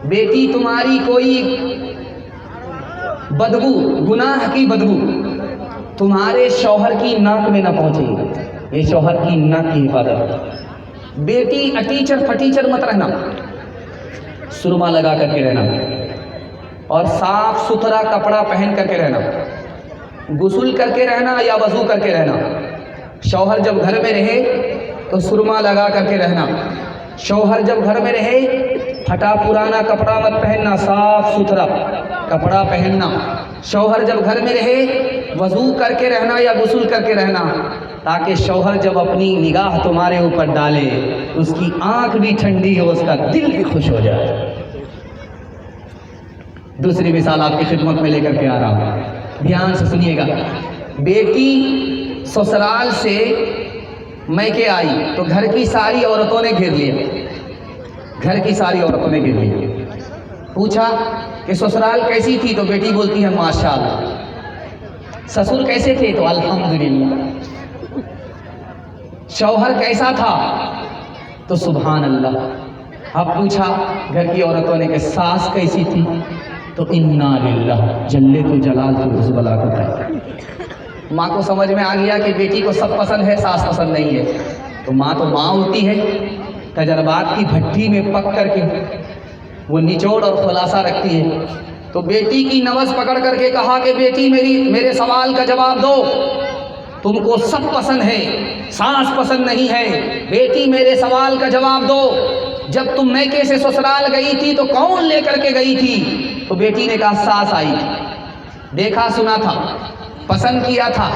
بیٹی تمہاری کوئی بدبو، گناہ کی بدبو تمہارے شوہر کی ناک میں نہ پہنچے، یہ شوہر کی ناک کی حفاظت۔ بیٹی اٹیچر پھٹیچر مت رہنا، سرما لگا کر کے رہنا اور صاف ستھرا کپڑا پہن کر کے رہنا، غسل کر کے رہنا یا وضو کر کے رہنا۔ شوہر جب گھر میں رہے تو سرما لگا کر کے رہنا، شوہر جب گھر میں رہے پھٹا پرانا کپڑا مت پہننا، صاف ستھرا کپڑا پہننا۔ شوہر جب گھر میں رہے وضو کر کے رہنا یا غسل کر کے رہنا، تاکہ شوہر جب اپنی نگاہ تمہارے اوپر ڈالے اس کی آنکھ بھی ٹھنڈی ہو، اس کا دل بھی خوش ہو جائے۔ دوسری مثال آپ کی خدمت میں لے کر کے آ رہا ہوں، دھیان سے سنیے گا۔ بیٹی سسرال سے میکے آئی تو گھر کی ساری عورتوں نے گھیر لیا، گھر کی ساری عورتوں نے گھیر لیا۔ پوچھا کہ سسرال کیسی تھی تو بیٹی بولتی ہے ماشاءاللہ۔ سسر کیسے تھے تو الحمدللہ۔ شوہر کیسا تھا تو سبحان اللہ۔ اب پوچھا گھر کی عورتوں نے کہ ساس کیسی تھی تو انا للہ، جلے تو جلال تو اس بلا کو ہے۔ ماں کو سمجھ میں آ گیا کہ بیٹی کو سب پسند ہے، ساس پسند نہیں ہے، تو ماں ہوتی ہے، تجربات کی بھٹی میں پک کر کے وہ نچوڑ اور خلاصہ رکھتی ہے۔ تو بیٹی کی نبض پکڑ کر کے کہا کہ بیٹی میرے سوال کا جواب دو، تم کو سب پسند ہے، ساس پسند نہیں ہے، بیٹی میرے سوال کا جواب دو، جب تم میکے سے سسرال گئی تھی تو کون لے کر کے گئی تھی؟ تو بیٹی نے کہا ساس آئی تھی، دیکھا سنا تھا، پسند کیا تھا،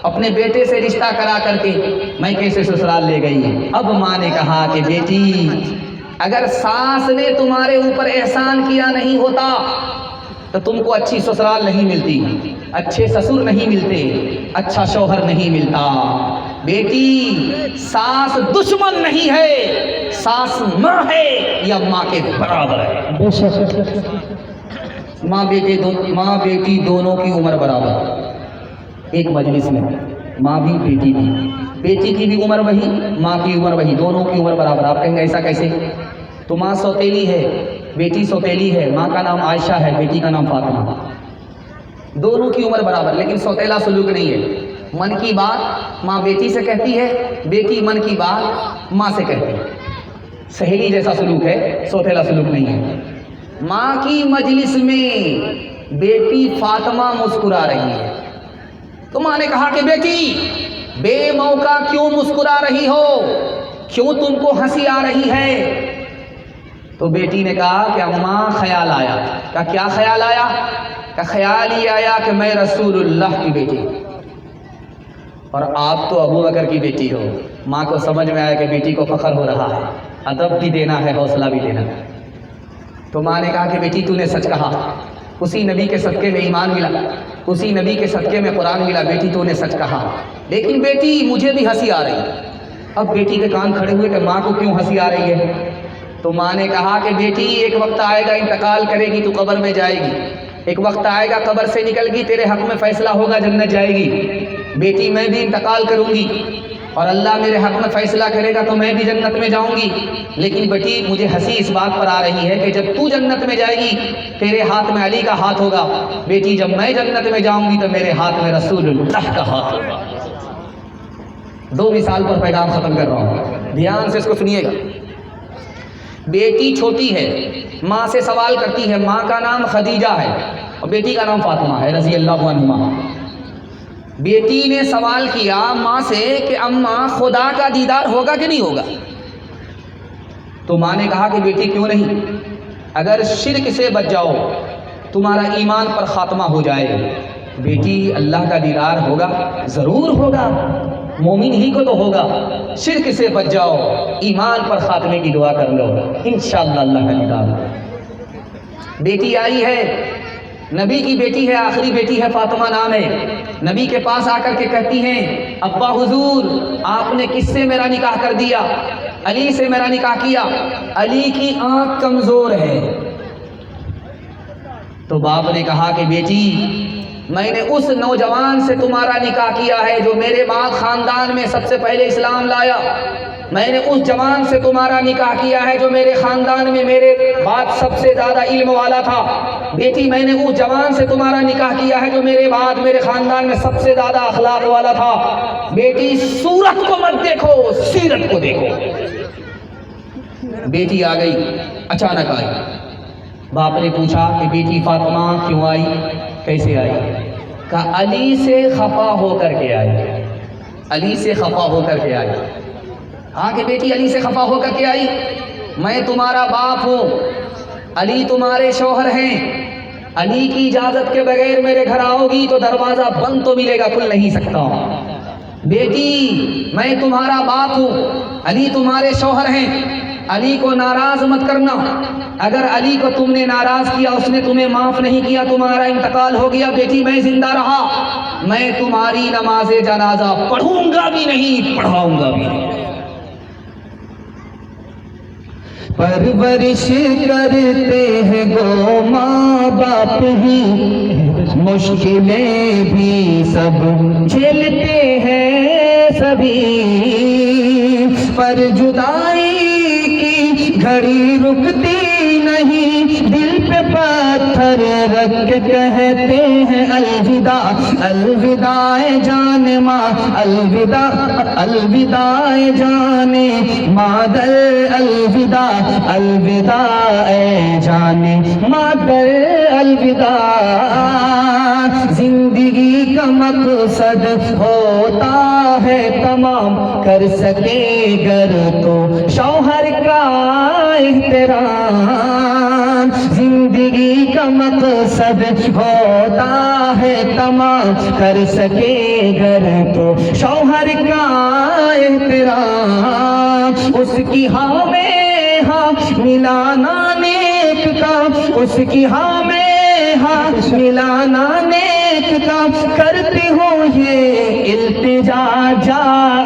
اپنے بیٹے سے رشتہ کرا کر کے میکے سے سسرال لے گئی۔ اب ماں نے کہا کہ بیٹی اگر ساس نے تمہارے اوپر احسان کیا نہیں ہوتا تو تم کو اچھی سسرال نہیں ملتی، اچھے سسر نہیں ملتے، اچھا شوہر نہیں ملتا۔ بیٹی ساس دشمن نہیں ہے، ساس ماں ہے یا ماں کے برابر ہے۔ ماں بیٹی دونوں کی عمر برابر، ایک مجلس میں ماں بھی بیٹی بھی، بیٹی کی بھی عمر وہی، ماں کی عمر وہی، دونوں کی عمر برابر۔ آپ کہیں گے ایسا کیسے؟ تو ماں سوتیلی ہے، بیٹی سوتیلی ہے، ماں کا نام عائشہ ہے، بیٹی کا نام فاطمہ، دونوں کی عمر برابر، لیکن سوتیلا سلوک نہیں ہے۔ من کی بات ماں بیٹی سے کہتی ہے، بیٹی من کی بات ماں سے کہتی ہے، سہیلی جیسا سلوک ہے، سوتیلا سلوک نہیں ہے۔ ماں کی مجلس میں بیٹی فاطمہ مسکرا رہی ہے تو ماں نے کہا کہ بیٹی بے موقع کیوں مسکرا رہی ہو، کیوں تم کو ہنسی آ رہی ہے؟ تو بیٹی نے کہا کہ اماں خیال آیا۔ کہا کیا خیال آیا؟ کہ خیال یہ آیا کہ میں رسول اللہ کی بیٹی ہوں اور آپ تو ابو بکر کی بیٹی ہو۔ ماں کو سمجھ میں آیا کہ بیٹی کو فخر ہو رہا ہے، ادب بھی دینا ہے، حوصلہ بھی دینا ہے۔ تو ماں نے کہا کہ بیٹی تو نے سچ کہا، اسی نبی کے صدقے میں ایمان ملا، اسی نبی کے صدقے میں قرآن ملا، بیٹی تو نے سچ کہا، لیکن بیٹی مجھے بھی ہنسی آ رہی ہے۔ اب بیٹی کے کان کھڑے ہوئے کہ ماں کو کیوں ہنسی آ رہی ہے؟ تو ماں نے کہا کہ بیٹی ایک وقت آئے گا انتقال کرے گی تو قبر میں جائے گی، ایک وقت آئے گا قبر سے نکل گی تیرے حق میں فیصلہ ہوگا جنت جائے گی۔ بیٹی میں بھی انتقال کروں گی اور اللہ میرے حق میں فیصلہ کرے گا تو میں بھی جنت میں جاؤں گی، لیکن بیٹی مجھے ہنسی اس بات پر آ رہی ہے کہ جب تو جنت میں جائے گی تیرے ہاتھ میں علی کا ہاتھ ہوگا، بیٹی جب میں جنت میں جاؤں گی تو میرے ہاتھ میں رسول اللہ کا ہاتھ ہوگا۔ دو مثال پر پیغام ختم کر رہا ہوں، دھیان سے اس کو سنیے گا۔ بیٹی چھوٹی ہے، ماں سے سوال کرتی ہے، ماں کا نام خدیجہ ہے اور بیٹی کا نام فاطمہ ہے رضی اللہ عنہما۔ بیٹی نے سوال کیا ماں سے کہ اماں خدا کا دیدار ہوگا کہ نہیں ہوگا؟ تو ماں نے کہا کہ بیٹی کیوں نہیں، اگر شرک سے بچ جاؤ تمہارا ایمان پر خاتمہ ہو جائے۔ بیٹی اللہ کا دیدار ہوگا، ضرور ہوگا، مومن ہی کو تو ہوگا، شرک سے بچ جاؤ، ایمان پر خاتمے کی دعا کر لو، انشاءاللہ اللہ کا دیدار۔ بیٹی آئی ہے، نبی کی بیٹی ہے، آخری بیٹی ہے، فاطمہ نام ہے، نبی کے پاس آ کر کے کہتی ہیں ابا حضور آپ نے کس سے میرا نکاح کر دیا؟ علی سے میرا نکاح کیا، علی کی آنکھ کمزور ہے۔ تو باپ نے کہا کہ بیٹی میں نے اس نوجوان سے تمہارا نکاح کیا ہے جو میرے بعد خاندان میں سب سے پہلے اسلام لایا، میں نے اس جوان سے تمہارا نکاح کیا ہے جو میرے خاندان میں میرے بعد سب سے زیادہ علم والا تھا۔ بیٹی میں نے اس جوان سے تمہارا نکاح کیا ہے جو میرے بعد میرے خاندان میں سب سے زیادہ اخلاق والا تھا۔ بیٹی صورت کو مت دیکھو، سیرت کو دیکھو۔ بیٹی آ گئی، اچانک آئی۔ باپ نے پوچھا کہ بیٹی فاطمہ کیوں آئی، کیسے آئی؟ کہا علی سے خفا ہو کر کے آئی، علی سے خفا ہو کر کے آئی۔ ہاں کہ بیٹی علی سے خفا ہو کر کے آئی، میں تمہارا باپ ہوں، علی تمہارے شوہر ہیں، علی کی اجازت کے بغیر میرے گھر آؤ گی تو دروازہ بند تو ملے گا، کھل نہیں سکتا۔ بیٹی میں تمہارا باپ ہوں، علی تمہارے شوہر ہیں، علی کو ناراض مت کرنا۔ اگر علی کو تم نے ناراض کیا، اس نے تمہیں معاف نہیں کیا، تمہارا انتقال ہو گیا، بیٹی میں زندہ رہا، میں تمہاری نماز جنازہ پڑھوں گا بھی نہیں، پڑھاؤں گا بھی نہیں۔ پرورش کرتے ہیں گو ماں باپ ہی، مشکلیں بھی سب جھیلتے ہیں سبھی، پر جدائی کی گھڑی رکتی نہیں، دل پہ پتھر رکھ کے کہتے ہیں الوداع، الوداع جان ماں، الوداع، الوداع جان مادر، الوداع، الوداع جان مادر، الوداع۔ زندگی کا مقصد ہوتا ہے تمام، کر سکے گر تو شوہر کا احترام، زندگی کا مقصد ہوتا ہے تمام، کر سکے گر تو شوہر کا احترام، اس کی ہاں میں ہاں ملانا نیک کام، اس کی ہاں میں ہاں ملانا نیک کام، کرتی ہوں یہ التجا جا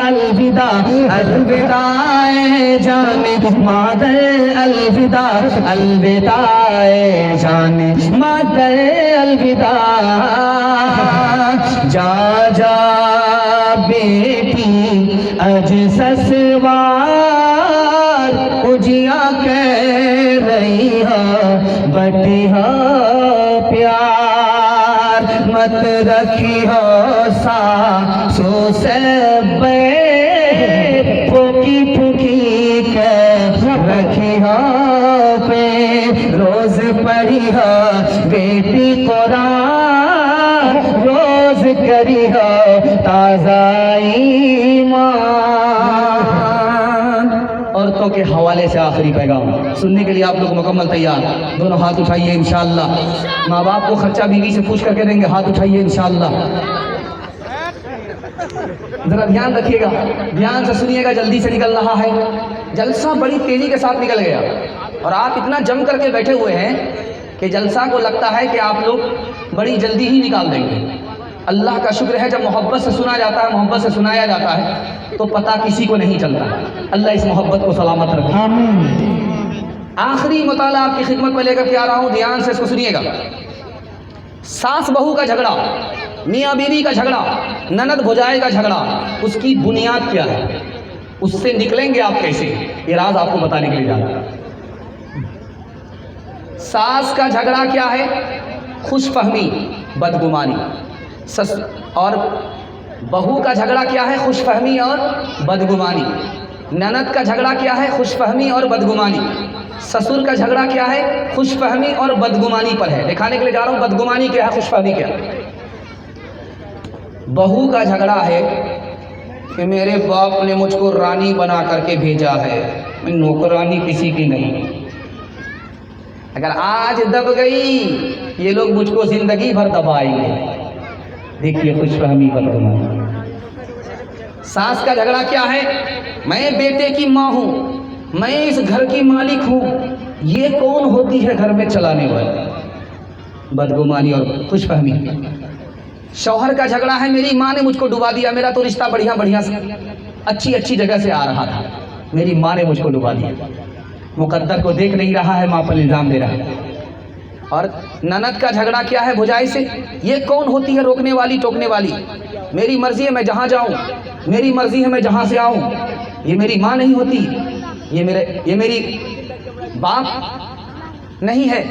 الوداع، الوداع جان مادر، الوداع، الوداع جان مادر، الوداع۔ جا جا بیٹی اج سسوار، اجیا کہہ رہی ہاں بٹی ہاں پیار، مت رکھی ہو ساسوں سے بیر، پھوکی پھوکی کے رکھی ہو پہ، روز پڑھی ہو بیٹی قرآن، روز کری ہو تازہ ایمان۔ عورتوں کے حوالے سے آخری پیغام سننے کے لیے آپ لوگ مکمل تیار؟ دونوں ہاتھ اٹھائیے انشاءاللہ۔ ماں باپ کو خرچہ بیوی سے پوچھ کر کے دیں گے، ہاتھ اٹھائیے انشاءاللہ۔ ذرا دھیان رکھیے گا، دھیان سے سنیے گا، جلدی سے نکل رہا ہے جلسہ، بڑی تیزی کے ساتھ نکل گیا، اور آپ اتنا جم کر کے بیٹھے ہوئے ہیں کہ جلسہ کو لگتا ہے کہ آپ لوگ بڑی جلدی ہی نکال دیں گے۔ اللہ کا شکر ہے جب محبت سے سنا جاتا ہے، محبت سے سنایا جاتا ہے تو پتہ کسی کو نہیں چلتا۔ اللہ اس محبت کو سلامت رکھے۔ آخری مطالعہ آپ کی خدمت میں لے کر کے آ رہا ہوں، دھیان سے اس کو سنیے گا۔ ساس بہو کا جھگڑا، میاں بیوی کا جھگڑا، نند بھوجائے کا جھگڑا، اس کی بنیاد کیا ہے، اس سے نکلیں گے آپ کیسے، یہ راز آپ کو بتانے کے لیے جا رہا ہے۔ ساس کا جھگڑا کیا ہے؟ خوش فہمی، بدگمانی۔ اور بہو کا جھگڑا کیا ہے؟ خوش فہمی اور بدگمانی۔ نند کا جھگڑا کیا ہے؟ خوش فہمی اور بدگمانی۔ سسر کا جھگڑا کیا ہے؟ خوش فہمی اور بدگمانی پر ہے۔ دکھانے کے لیے جا رہا ہوں بدگمانی کیا ہے، خوش فہمی کیا ہے۔ بہو کا جھگڑا ہے کہ میرے باپ نے مجھ کو رانی بنا کر کے بھیجا ہے، میں نوکرانی کسی کی نہیں، اگر آج دب گئی یہ لوگ مجھ کو زندگی بھر دبائیں گے۔ دیکھیے خوش فہمی بدگمانی۔ ساس کا جھگڑا کیا ہے؟ میں بیٹے کی ماں ہوں، میں اس گھر کی مالک ہوں، یہ کون ہوتی ہے گھر میں چلانے والی، بدگمانی اور خوش فہمی۔ شوہر کا جھگڑا ہے، میری ماں نے مجھ کو ڈبا دیا، میرا تو رشتہ بڑھیا سے اچھی جگہ سے آ رہا تھا، میری ماں نے مجھ کو ڈبا دیا، مقدر کو دیکھ نہیں رہا ہے، ماں پر الزام دے رہا ہے۔ اور نند کا جھگڑا کیا ہے؟ بھوجائی سے، یہ کون ہوتی ہے روکنے والی ٹوکنے والی، میری مرضی ہے میں جہاں جاؤں، میری مرضی ہے میں جہاں سے آؤں. یہ میری ماں نہیں ہوتی، یہ میری باپ نہیں ہے.